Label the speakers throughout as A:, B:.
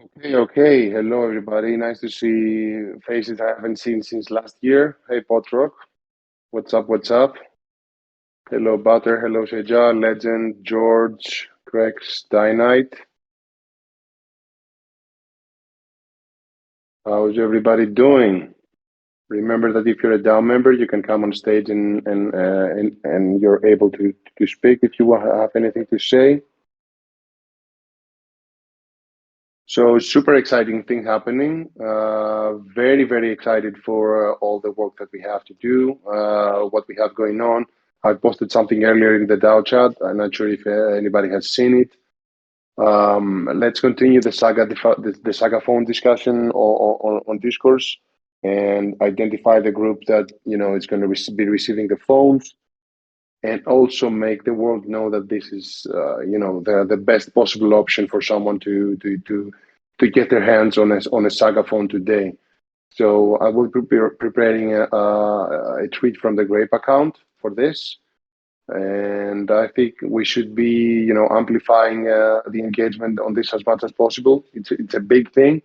A: Okay. Hello, everybody. Nice to see faces I haven't seen since last year. Hey, Potrock. What's up? What's up? Hello, Butter. Hello, Sheja, Legend, George, Crex, Dynite. How's everybody doing? Remember that if you're a DAO member, you can come on stage and you're able to speak if you have anything to say. So super exciting thing happening. Very excited for all the work that we have to do, what we have going on. I posted something earlier in the DAO chat. I'm not sure if anybody has seen it. Let's continue the saga phone discussion on Discourse and identify the group that is going to be receiving the phones, and also make the world know that this is the best possible option for someone to get their hands on a saga phone today. So I will be preparing a tweet from the Grape account for this, and I think we should be amplifying the engagement on this as much as possible. It's a big thing.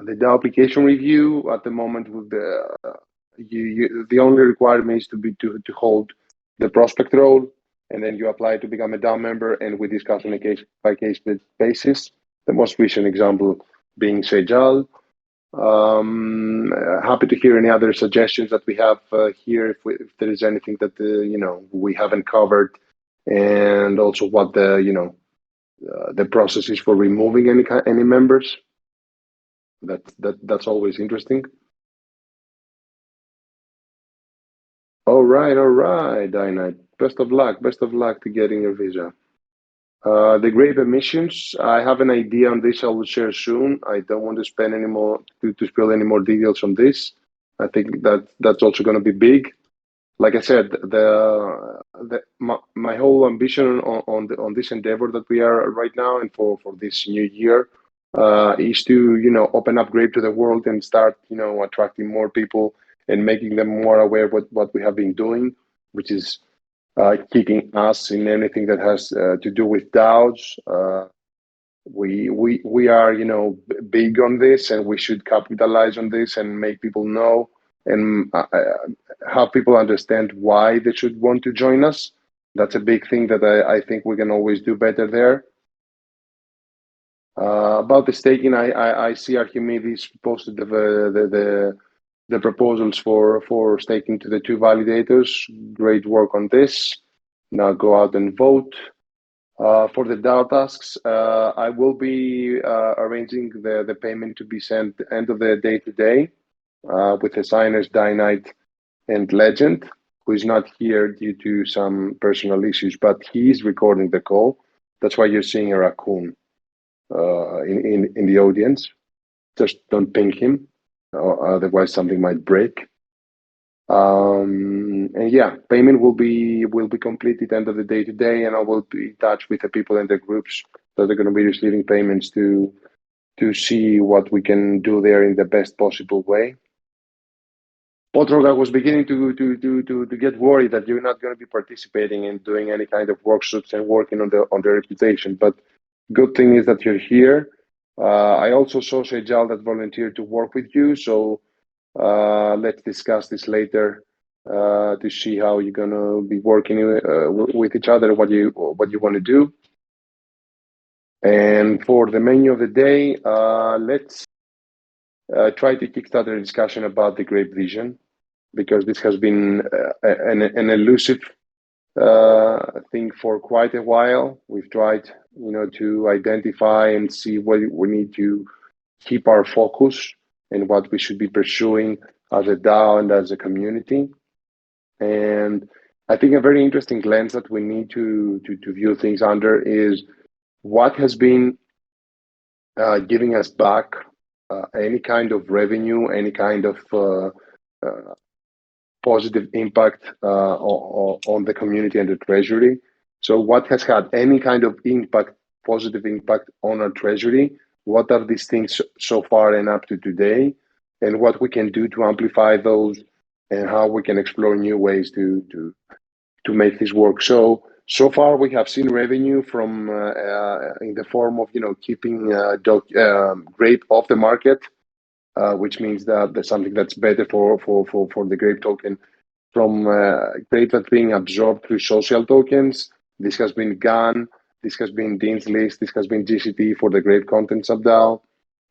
A: The DAO application review at the moment with the only requirement is to hold the prospect role, and then you apply to become a DAO member, and we discuss on a case by case basis. The most recent example being Sejal. Happy to hear any other suggestions that we have here, if there is anything that we haven't covered, and also what the process is for removing any members. That's always interesting. All right, Dinah. Best of luck to getting your visa. The grave emissions, I have an idea on this I will share soon. I don't want to spend any more to spill any more details on this. I think that's also going to be big. Like I said, my whole ambition on this endeavor that we are right now and for this new year is to open up Grape to the world and start attracting more people and making them more aware of what we have been doing, which is kicking us in anything that has to do with DAOs. We are big on this, and we should capitalize on this and make people know and have people understand why they should want to join us. That's a big thing that I think we can always do better there. About the staking, I see Archimedes posted the proposals for staking to the two validators. Great work on this. Now go out and vote. For the DAO tasks, I will be arranging the payment to be sent end of the day today with the signers Dynite and Legend, who is not here due to some personal issues, but he is recording the call. That's why you're seeing a raccoon in the audience. Just don't ping him, or otherwise something might break. And yeah, payment will be completed end of the day today, and I will be in touch with the people in the groups that are going to be receiving payments to see what we can do there in the best possible way. Potrog, I was beginning to get worried that you're not going to be participating in doing any kind of workshops and working on the reputation, but good thing is that you're here. I also saw Sejal that volunteered to work with you, so let's discuss this later to see how you're gonna be working with each other, what you want to do. And for the menu of the day, let's try to kickstart a discussion about the Grape vision, because this has been an elusive thing for quite a while. We've tried, to identify and see where we need to keep our focus and what we should be pursuing as a DAO and as a community. And I think a very interesting lens that we need to view things under is what has been giving us back any kind of revenue, any kind of positive impact on the community and the treasury. So what has had any kind of impact, positive impact on our treasury? What are these things so far and up to today? And what we can do to amplify those, and how we can explore new ways to make this work. So So far, we have seen revenue from in the form of keeping Grape off the market, which means that there's something that's better for the Grape token from Grape that's being absorbed through social tokens. This has been GAN, this has been Dean's List, this has been GCT for the Grape Content sub-DAO.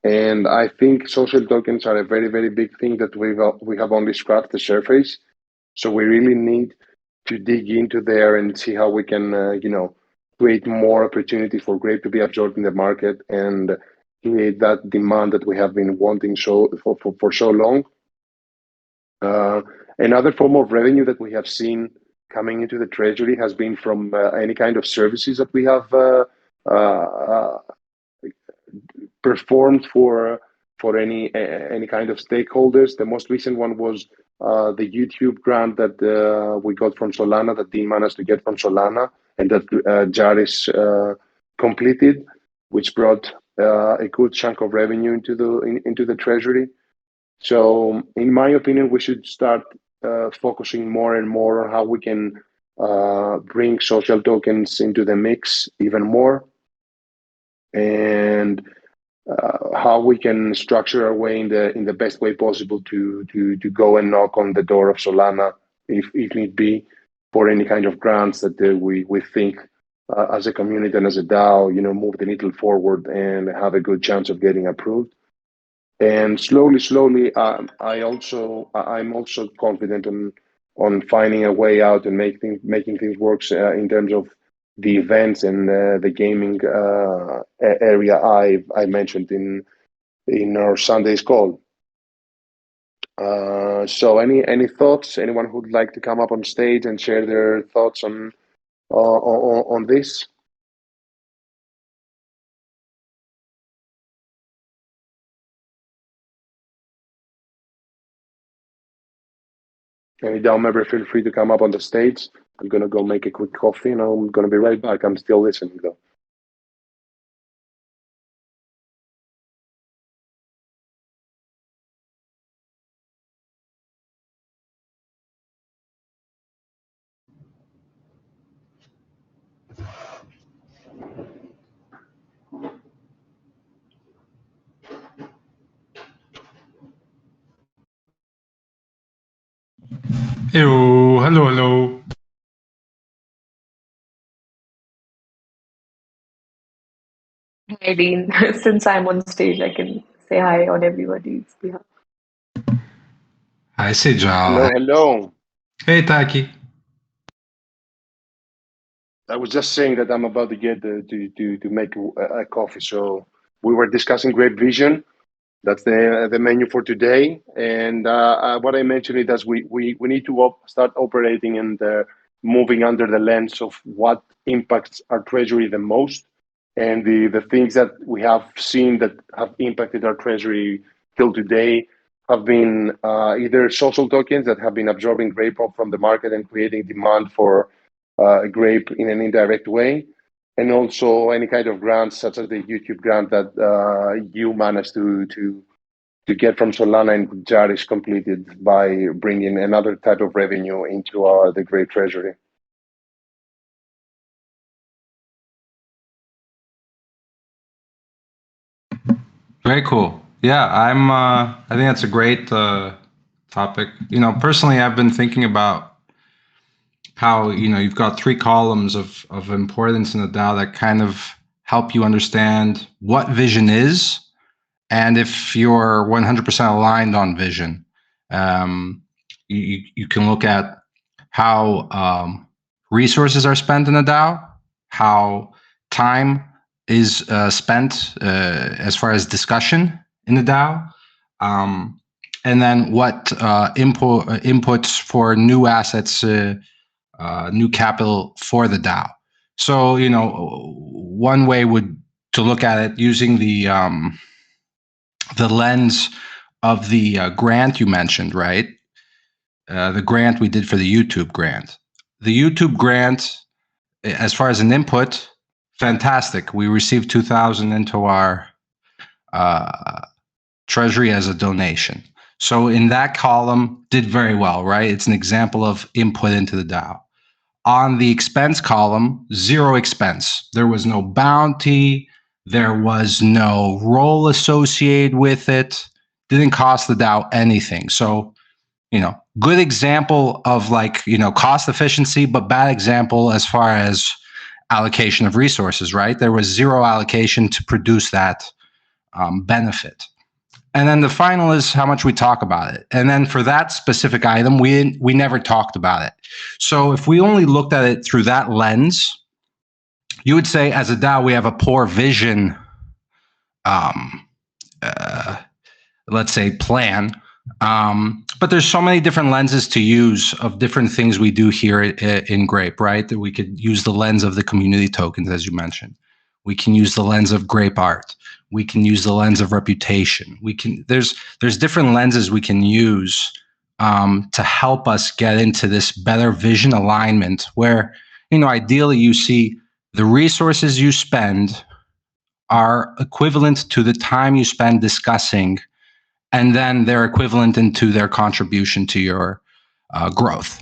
A: And I think social tokens are a very, very big thing that we have only scratched the surface. So we really need to dig into there and see how we can, create more opportunity for Grape to be absorbed in the market and create that demand that we have been wanting for so long. Another form of revenue that we have seen coming into the treasury has been from any kind of services that we have performed for any kind of stakeholders. The most recent one was the YouTube grant that we got from Solana, that Dean managed to get from Solana, and that Jaris completed, which brought a good chunk of revenue into the treasury. So, in my opinion, we should start focusing more and more on how we can bring social tokens into the mix even more, and how we can structure our way in the best way possible to go and knock on the door of Solana if need be for any kind of grants that we think as a community and as a DAO, move the needle forward and have a good chance of getting approved. And slowly, I'm also confident on finding a way out and making things work in terms of the events and the gaming area I mentioned in our Sunday's call. So any thoughts? Anyone who'd like to come up on stage and share their thoughts on this? Any DAO member, feel free to come up on the stage. I'm gonna go make a quick coffee and I'm gonna be right back. I'm still listening though.
B: Hello.
C: Hi, Dean. Since I'm on stage, I can say hi on everybody's behalf.
B: Hi, Sejal.
A: Hello.
B: Hey, Taki.
A: I was just saying that I'm about to get to make a coffee. So we were discussing Great Vision. That's the menu for today. And what I mentioned is that we need to start operating and moving under the lens of what impacts our treasury the most. And the things that we have seen that have impacted our treasury till today have been either social tokens that have been absorbing Grape from the market and creating demand for Grape in an indirect way, and also any kind of grants such as the YouTube grant that you managed to get from Solana and Jaris completed by bringing another type of revenue into the Grape treasury.
B: Very cool. Yeah, I think that's a great topic. Personally, I've been thinking about how you've got three columns of importance in the DAO that kind of help you understand what vision is, and if you're 100% aligned on vision. You can look at how resources are spent in the DAO, how time is spent as far as discussion in the DAO, and then what inputs for new assets, new capital for the DAO. So one way would to look at it using the lens of the grant you mentioned, right? The grant we did for the YouTube grant. The YouTube grant, as far as an input, fantastic. We received 2,000 into our treasury as a donation. So in that column, did very well, right? It's an example of input into the DAO. on the expense column, 0 expense. There was no bounty. There was no role associated with it. Didn't cost the DAO anything. So, good example of cost efficiency, but bad example as far as allocation of resources, right? There was 0 allocation to produce that benefit. And then the final is how much we talk about it. And then for that specific item, we never talked about it. So if we only looked at it through that lens, you would say as a DAO, we have a poor vision, let's say plan. But there's so many different lenses to use of different things we do here in Grape, right? That we could use the lens of the community tokens, as you mentioned. We can use the lens of Grape art. We can use the lens of reputation. There's different lenses we can use to help us get into this better vision alignment where, ideally you see the resources you spend are equivalent to the time you spend discussing, and then they're equivalent into their contribution to your growth.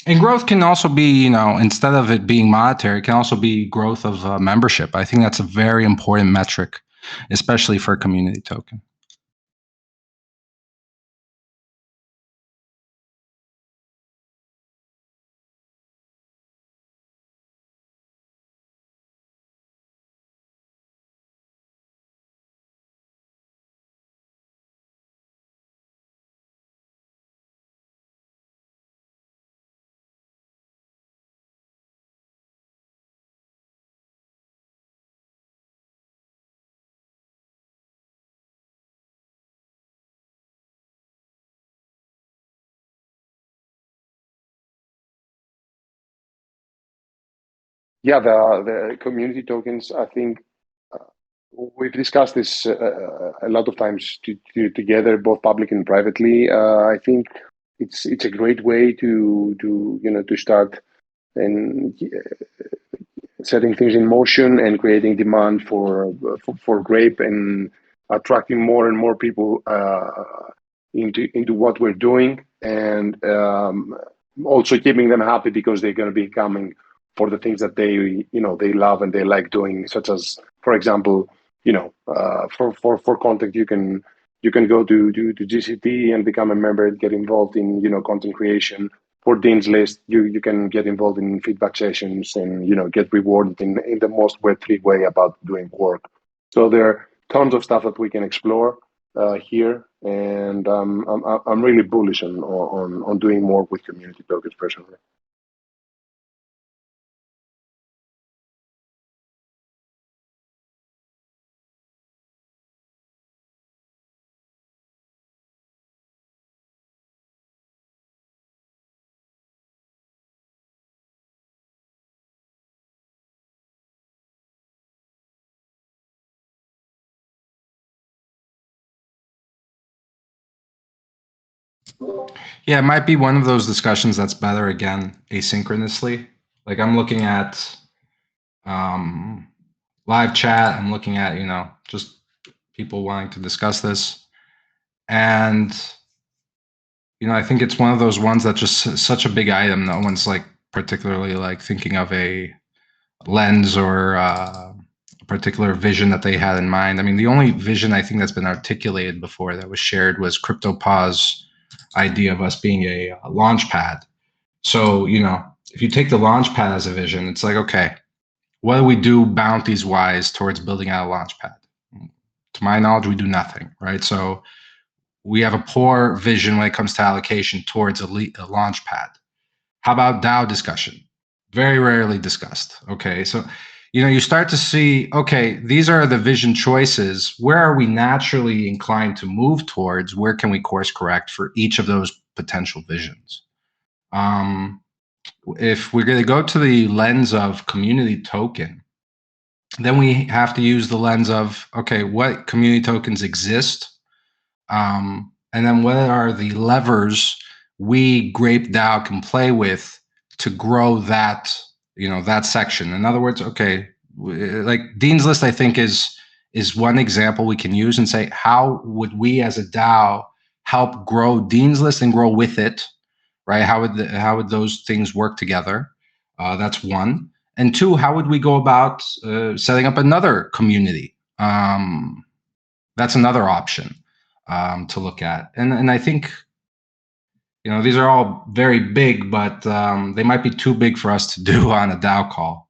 B: And growth can also be, instead of it being monetary, it can also be growth of membership. I think that's a very important metric, especially for a community token.
A: Yeah, the community tokens, I think we've discussed this a lot of times together, both public and privately. I think it's a great way to start and setting things in motion and creating demand for Grape and attracting more and more people into what we're doing, and also keeping them happy because they're going to be coming for the things that they love and they like doing, such as, for example, for content, you can go to GCT and become a member and get involved in content creation. For Dean's List, you can get involved in feedback sessions and get rewarded in the most Web3 way about doing work. So there are tons of stuff that we can explore here, and I'm really bullish on doing more with community tokens personally.
B: Yeah, it might be one of those discussions that's better, again, asynchronously. Like I'm looking at live chat, I'm looking at, just people wanting to discuss this. And, I think it's one of those ones that's just such a big item. No one's particularly thinking of a lens or a particular vision that they had in mind. I mean, the only vision I think that's been articulated before that was shared was CryptoPaw's idea of us being a launch pad. So, if you take the launch pad as a vision, it's like, okay, what do we do bounties wise towards building out a launch pad? To my knowledge, we do nothing, right? So we have a poor vision when it comes to allocation towards a launch pad. How about DAO discussion? Very rarely discussed. Okay, so you start to see, okay, these are the vision choices. Where are we naturally inclined to move towards? Where can we course correct for each of those potential visions? If we're going to go to the lens of community token, then we have to use the lens of, okay, what community tokens exist? And then what are the levers we Grape DAO can play with to grow that, that section? In other words, okay, like Dean's List, I think is one example we can use and say, how would we as a DAO help grow Dean's List and grow with it? right? How would those things work together? That's one. And two, how would we go about setting up another community? That's another option to look at. And I think, these are all very big, but they might be too big for us to do on a DAO call.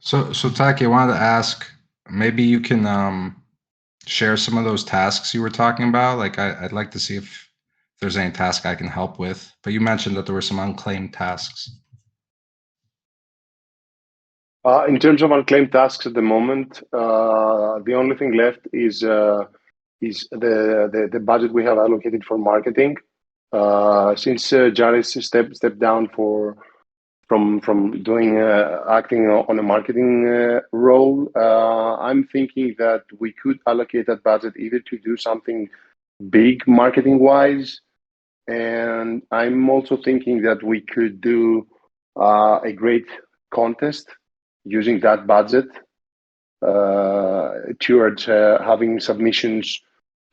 B: So Taki, I wanted to ask, maybe you can share some of those tasks you were talking about. Like, I'd like to see if there's any task I can help with. But you mentioned that there were some unclaimed tasks.
A: In terms of unclaimed tasks at the moment, the only thing left is the budget we have allocated for marketing. Since Janis stepped down from doing acting on a marketing role, I'm thinking that we could allocate that budget either to do something big marketing wise, and I'm also thinking that we could do a great contest using that budget towards having submissions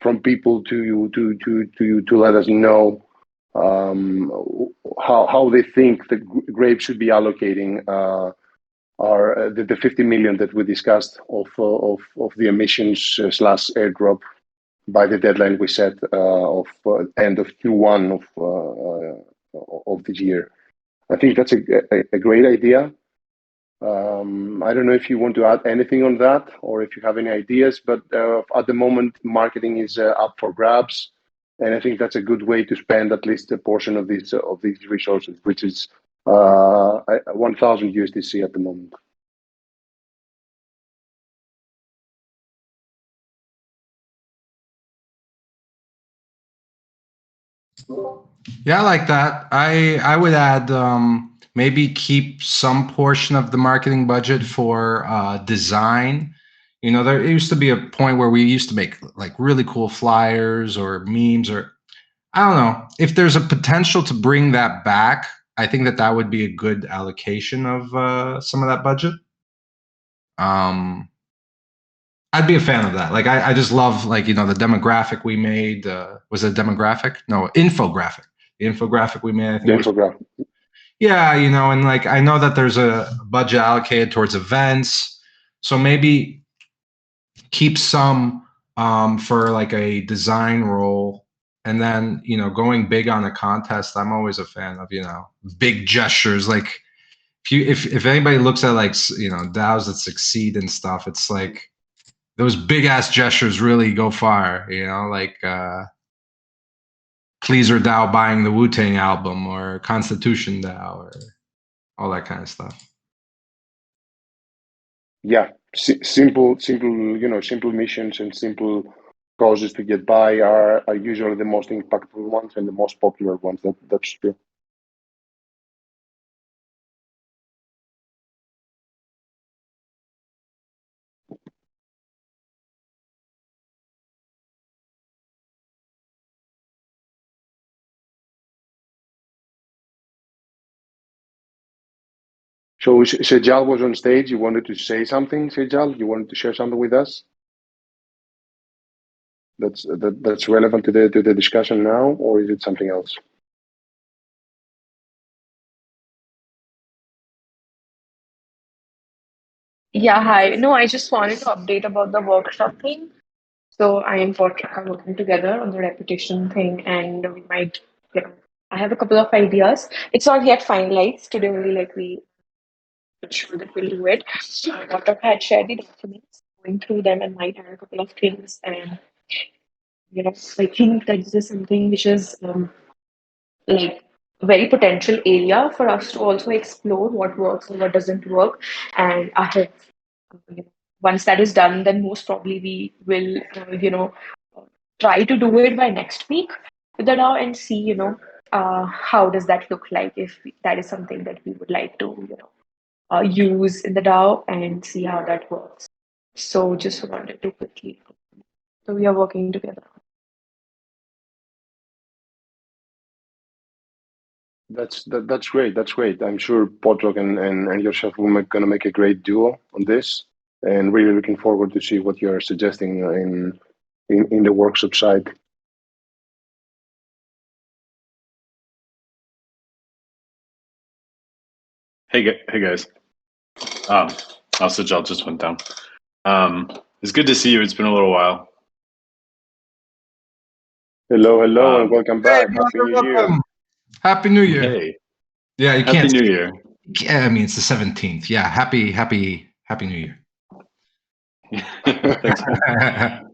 A: from people to let us know how they think the Grape should be allocating the 50 million that we discussed of the emissions slash airdrop by the deadline we set of end of Q1 of this year. I think that's a great idea. I don't know if you want to add anything on that or if you have any ideas, but at the moment, marketing is up for grabs. And I think that's a good way to spend at least a portion of these resources, which is 1,000 USDC at the moment.
B: Yeah, I like that. I would add maybe keep some portion of the marketing budget for design. There used to be a point where we used to make like really cool flyers or memes, or I don't know. If there's a potential to bring that back, I think that would be a good allocation of some of that budget. I'd be a fan of that. Like, I just love, like, the demographic we made. Was it a demographic? No, infographic. The infographic we made, I think.
A: The infographic.
B: Yeah, and like, I know that there's a budget allocated towards events. So maybe keep some for like a design role. And then, going big on a contest, I'm always a fan of, big gestures. Like, if anybody looks at like, DAOs that succeed and stuff, it's like, those big ass gestures really go far, like Pleaser DAO buying the Wu-Tang album, or Constitution DAO, or all that kind of stuff.
A: Yeah, simple, simple missions and simple causes to get by are usually the most impactful ones and the most popular ones. That's true. So Sejal was on stage. You wanted to say something, Sejal? You wanted to share something with us? That's relevant to the discussion now, or is it something else?
C: Yeah, hi. No, I just wanted to update about the workshop thing. So I and Portrak are working together on the reputation thing, and we might, I have a couple of ideas. It's not yet finalized. Today only, like, we sure that we'll do it. Portrak had shared the documents, going through them, and might add a couple of things. And I think that this is something which is like very potential area for us to also explore what works and what doesn't work. And I have once that is done, then most probably we will, try to do it by next week with the DAO and see, how does that look like if that is something that we would like to, use in the DAO and see how that works. So just wanted to quickly. So we are working together.
A: That's great. That's great. I'm sure Podrock and yourself will gonna make a great duo on this, and really looking forward to see what you're suggesting in the workshop side.
D: Hey guys. Also, Jal just went down. It's good to see you. It's been a little while.
A: Hello, and welcome back. Happy New Year.
B: Happy New Year.
D: Hey.
B: Yeah, you
D: Happy
B: can't.
D: New Year.
B: I mean, it's the 17th. Yeah, happy New Year.
D: Thanks, man.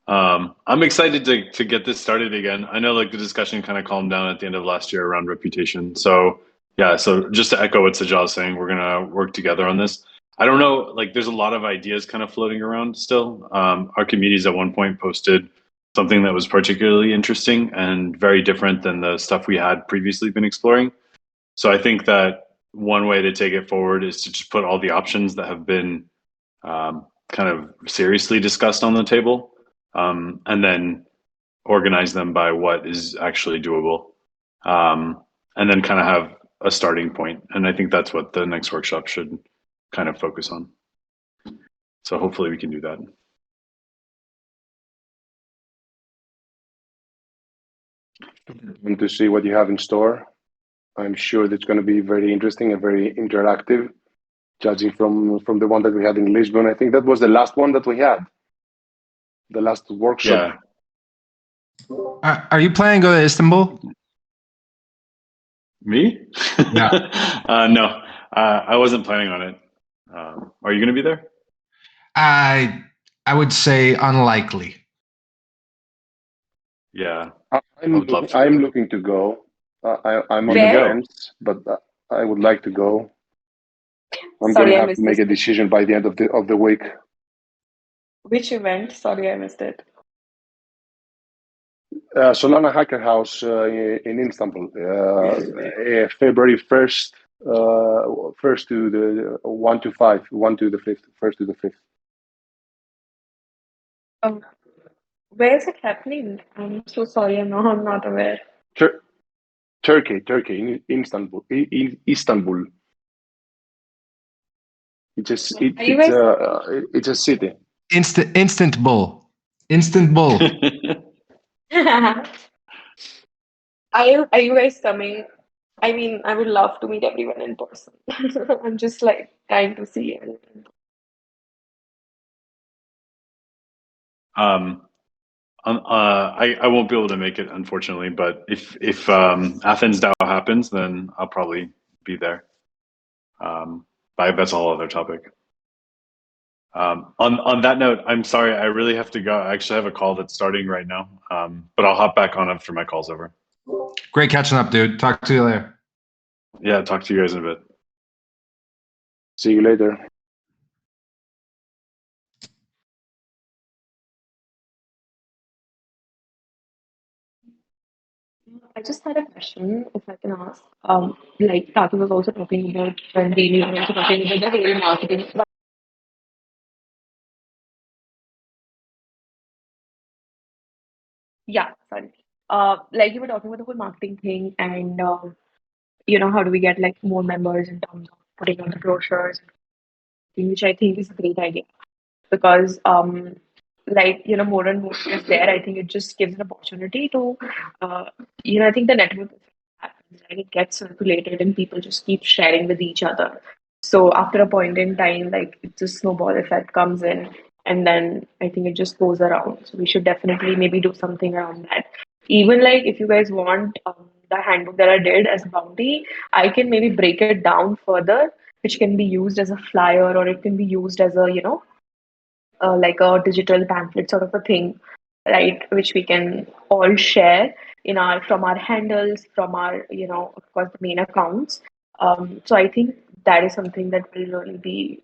D: I'm excited to get this started again. I know like the discussion kind of calmed down at the end of last year around reputation. So yeah, so just to echo what Sajal is saying, we're gonna work together on this. I don't know, like there's a lot of ideas kind of floating around still. Our communities at one point posted something that was particularly interesting and very different than the stuff we had previously been exploring. So I think that one way to take it forward is to just put all the options that have been kind of seriously discussed on the table, and then organize them by what is actually doable, and then kind of have a starting point. And I think that's what the next workshop should kind of focus on. So hopefully we can do that.
A: And to see what you have in store. I'm sure that's going to be very interesting and very interactive, judging from the one that we had in Lisbon. I think that was the last one that we had, the last workshop.
D: Yeah.
B: Are you planning to go to Istanbul?
D: Me?
B: Yeah.
D: No, I wasn't planning on it. Are you going to be there?
B: I would say unlikely.
D: Yeah.
A: I'm looking to go. I'm on the fence, but I would like to go. I'm going to have to make a decision by the end of the week.
C: Which event? Sorry, I missed it.
A: Solana Hacker House in Istanbul, February 1st, 1st to the 1 to 5, 1 to the 5th, 1st to the 5th.
C: Where is it happening? I'm so sorry, I'm not aware.
A: Turkey, in Istanbul. Istanbul. It's a city.
B: Instant bull.
C: Are you guys coming? I mean, I would love to meet everyone in person. I'm just like trying to see everything.
D: I won't be able to make it, unfortunately, but if Athens DAO happens, then I'll probably be there. But that's a whole other topic. On that note, I'm sorry, I really have to go. I actually have a call that's starting right now, but I'll hop back on after my call's over.
B: Great catching up, dude. Talk to you later.
D: Yeah, talk to you guys in a bit.
A: See you later.
C: I just had a question, if I can ask. Like Tati was also talking about, and Dini was also talking about the whole marketing. Yeah, sorry. Like you were talking about the whole marketing thing, and how do we get like more members in terms of putting on the brochures, which I think is a great idea because like more and more is there. I think it just gives an opportunity to I think the network happens, right? It gets circulated and people just keep sharing with each other. So after a point in time, like it's a snowball effect comes in, and then I think it just goes around. So we should definitely maybe do something around that. Even like if you guys want the handbook that I did as a bounty, I can maybe break it down further, which can be used as a flyer or it can be used as a like a digital pamphlet sort of a thing, right? Which we can all share from our handles, from our of course the main accounts. So I think that is something that will really be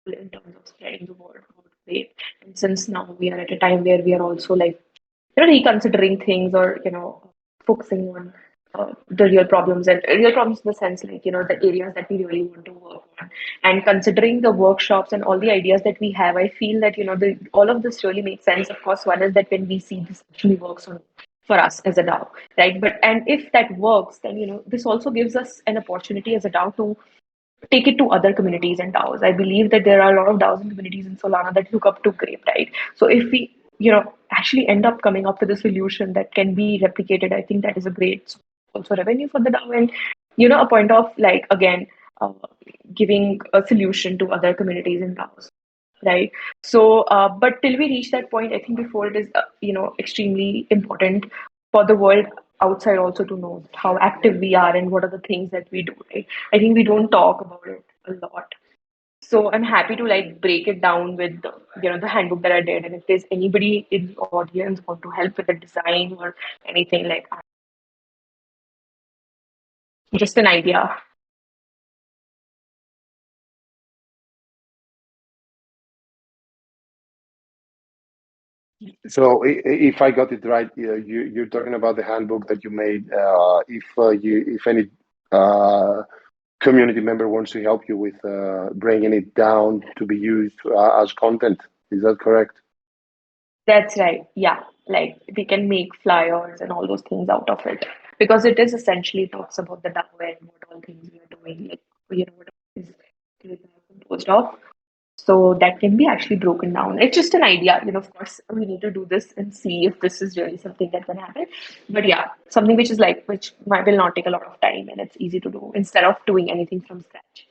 C: in terms of spreading the word about Grape. And since now we are at a time where we are also like, reconsidering things or, focusing on the real problems and real problems in the sense like, the areas that we really want to work on and considering the workshops and all the ideas that we have, I feel that, all of this really makes sense. Of course, one is that when we see this actually works on for us as a DAO, right? But and if that works, then this also gives us an opportunity as a DAO to take it to other communities and DAOs. I believe that there are a lot of DAOs and communities in Solana that look up to Grape, right? So if we, actually end up coming up with a solution that can be replicated, I think that is a great also revenue for the DAO and, a point of like, again, uh, giving a solution to other communities and DAOs. Right. So, but till we reach that point, I think before it is, extremely important for the world outside also to know how active we are and what are the things that we do. Right. I think we don't talk about it a lot. So I'm happy to like break it down with the handbook that I did. And if there's anybody in the audience want to help with the design or anything like that, just an idea.
A: So if I got it right, you're talking about the handbook that you made. If any uh, community member wants to help you with bringing it down to be used as content, is that correct?
C: That's right. Yeah. Like we can make flyers and all those things out of it because it is essentially talks about the DAO and what all things we are doing, like, what is composed of. So that can be actually broken down. It's just an idea. Of course, we need to do this and see if this is really something that can happen. But yeah, something which is like, which might will not take a lot of time and it's easy to do instead of doing anything from scratch.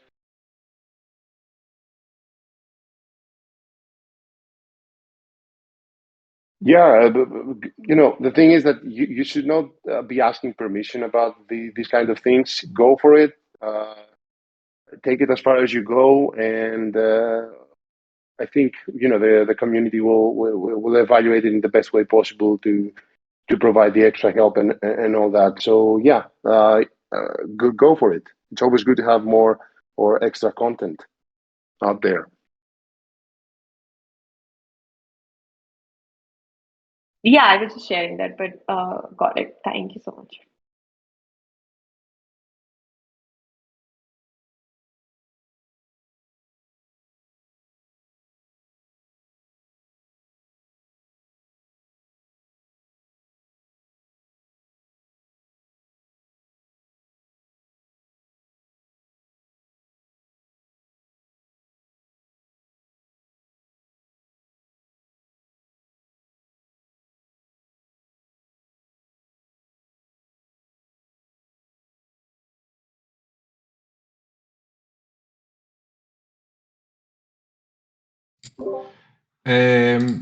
A: Yeah, the thing is that you should not be asking permission about these kind of things. Go for it. Take it as far as you go, and I think the community will evaluate it in the best way possible to provide the extra help and all that. So yeah, go for it. It's always good to have more or extra content out there.
C: Yeah, I was just sharing that, but got it. Thank you so much.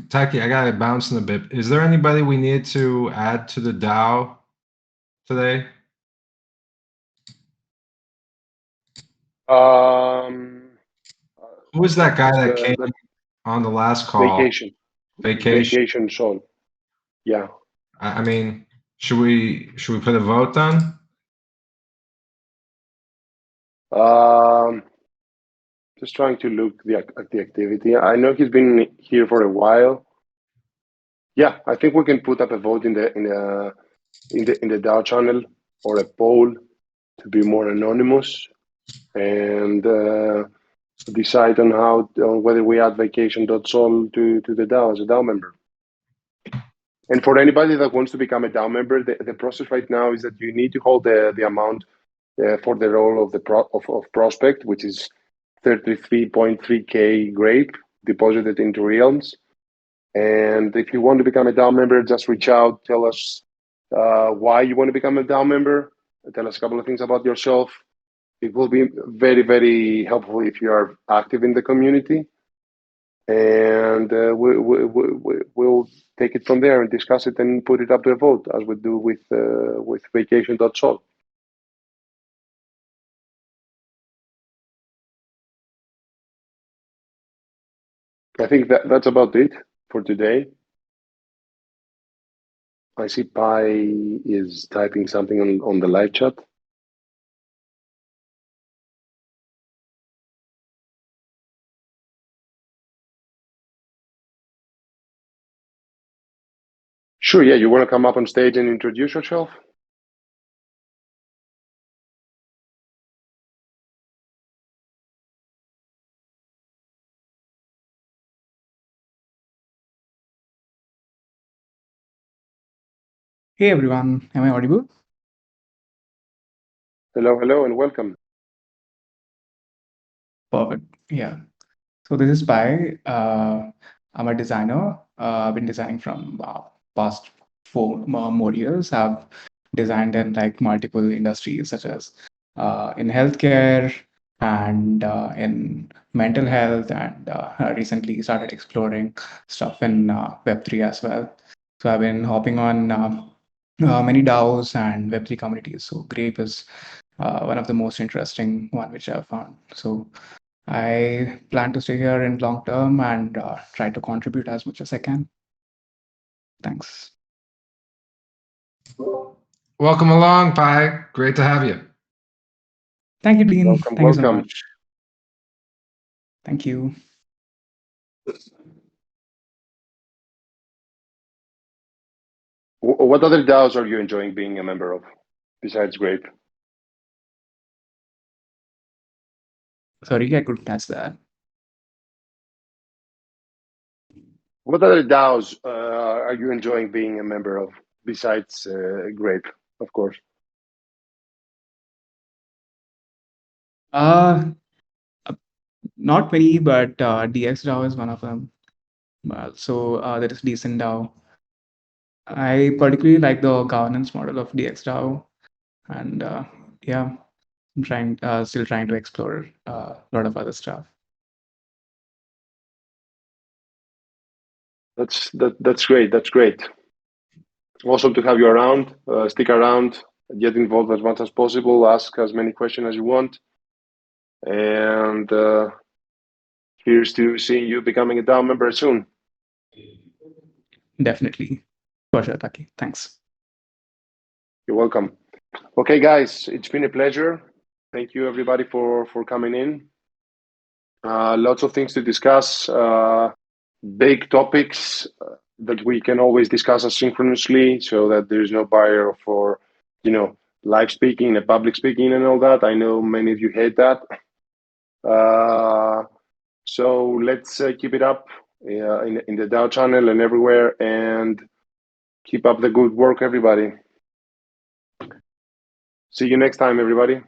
B: Taki, I got it bouncing a bit. Is there anybody we need to add to the DAO today?
A: Um,
B: Who was that guy that came
A: the
B: on the last call?
A: vacation, vacation zone. Yeah.
B: I mean, should we put a vote on?
A: Just trying to look at the activity. I know he's been here for a while. Yeah, I think we can put up a vote in the DAO channel or a poll to be more anonymous and decide on whether we add vacation.sol to the DAO as a DAO member. And for anybody that wants to become a DAO member, the process right now is that you need to hold the amount for the role of of prospect, which is 33.3K Grape deposited into Realms. And if you want to become a DAO member, just reach out, tell us why you want to become a DAO member, tell us a couple of things about yourself. It will be very, very helpful if you are active in the community. And we'll take it from there and discuss it and put it up to a vote, as we do with vacation.sol. I think that's about it for today. I see Pi is typing something on the live chat. Sure, yeah, you want to come up on stage and introduce yourself?
E: Hey everyone, am I audible?
A: Hello, hello, and welcome.
E: Perfect. Yeah. So this is Pai. I'm a designer. I've been designing from past four more years. I've designed in like multiple industries such as in healthcare and in mental health, and I recently started exploring stuff in Web3 as well. So I've been hopping on many DAOs and Web3 communities. So Grape is one of the most interesting one which I've found. So I plan to stay here in long term and try to contribute as much as I can. Thanks.
B: Welcome along, Pi. Great to have you.
E: Thank you, Dean.
A: Welcome,
E: Thank you so
A: welcome.
E: much. Thank you.
A: What other DAOs are you enjoying being a member of besides Grape?
E: Sorry, I couldn't catch that.
A: What other DAOs are you enjoying being a member of besides Grape, of course?
E: Uh, Not many, but DX DAO is one of them. There is decent DAO. I particularly like the governance model of DX DAO, and yeah, still trying to explore a lot of other stuff.
A: That's great. That's great. Awesome to have you around. Stick around, get involved as much as possible, ask as many questions as you want, and here's to seeing you becoming a DAO member soon.
E: Definitely, for sure, Taki. Thanks.
A: You're welcome. Okay, guys, it's been a pleasure. Thank you, everybody, for coming in. Lots of things to discuss. Big topics that we can always discuss asynchronously, so that there's no barrier for, live speaking and public speaking and all that. I know many of you hate that. So let's keep it up in the DAO channel and everywhere, and keep up the good work, everybody. See you next time, everybody.